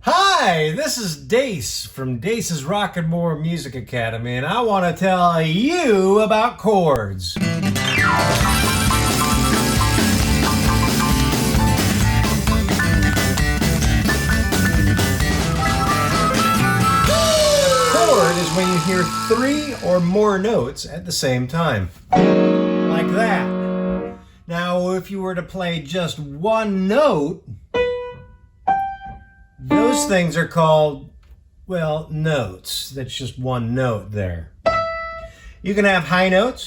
Hi, this is Dace from Dace's Rock and More Music Academy, and I want to tell you about chords. Chord is when you hear three or more notes at the same time, like that. Now, if you were to play just one note, those things are called, well, notes. That's just one note there. You can have high notes,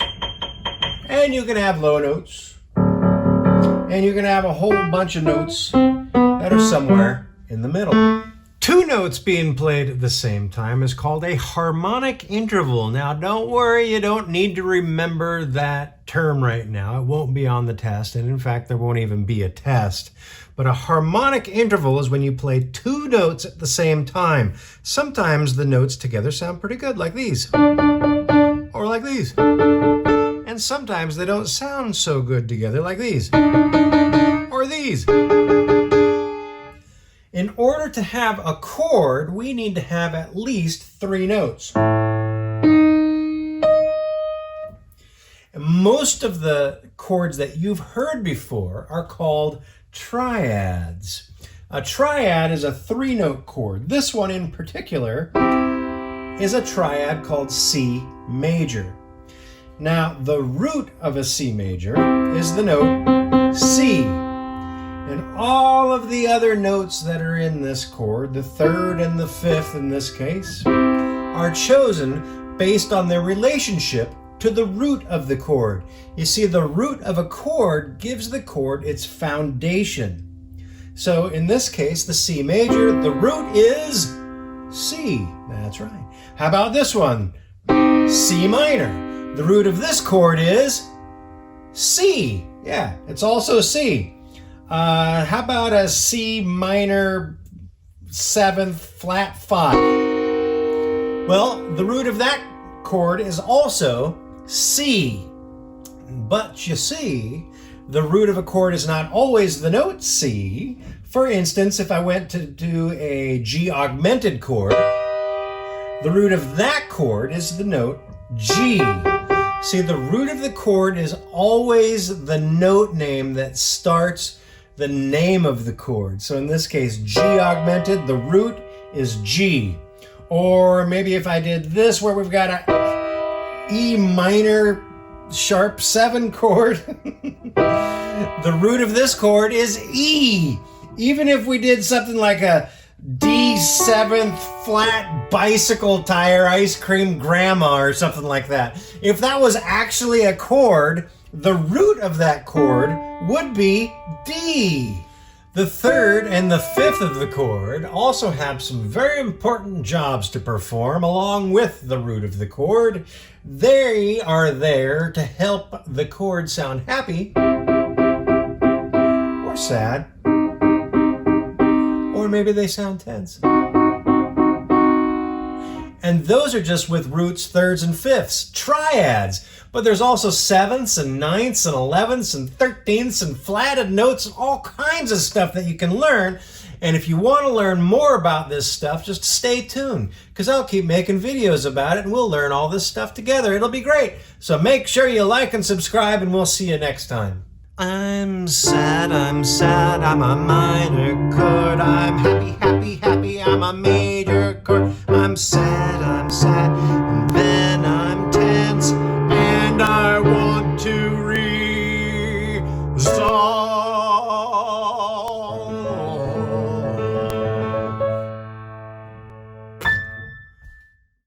and you can have low notes, and you can have a whole bunch of notes that are somewhere in the middle. Two notes being played at the same time is called a harmonic interval. Now, don't worry, you don't need to remember that term right now. It won't be on the test, and in fact, there won't even be a test. But a harmonic interval is when you play two notes at the same time. Sometimes the notes together sound pretty good, like these, or like these. And sometimes they don't sound so good together, like these, or these. In order to have a chord, we need to have at least three notes. Most of the chords that you've heard before are called triads. A triad is a three-note chord. This one in particular is a triad called C major. Now, the root of a C major is the note C. And all of the other notes that are in this chord, the third and the fifth in this case, are chosen based on their relationship to the root of the chord. You see, the root of a chord gives the chord its foundation. So in this case, the C major, the root is C. That's right. How about this one? C minor. The root of this chord is C. Yeah, it's also C. How about a C minor 7th flat 5? Well, the root of that chord is also C. But you see, the root of a chord is not always the note C. For instance, if I went to do a G augmented chord, the root of that chord is the note G. See, the root of the chord is always the note name that starts the name of the chord. So in this case, G augmented, the root is G. Or maybe if I did this where we've got a E minor sharp 7 chord, the root of this chord is E. Even if we did something like a D7th flat bicycle tire ice cream grandma or something like that, if that was actually a chord, the root of that chord would be D. The third and the fifth of the chord also have some very important jobs to perform along with the root of the chord. They are there to help the chord sound happy or sad, or maybe they sound tense. And those are just with roots, thirds, and fifths, triads. But there's also sevenths and ninths and 11ths and 13ths and flatted notes and all kinds of stuff that you can learn. And if you want to learn more about this stuff, just stay tuned, because I'll keep making videos about it and we'll learn all this stuff together. It'll be great. So make sure you like and subscribe, and we'll see you next time. I'm sad, I'm a minor chord. I'm happy, I'm a major chord. I'm sad, and then I'm tense, and I want to resolve.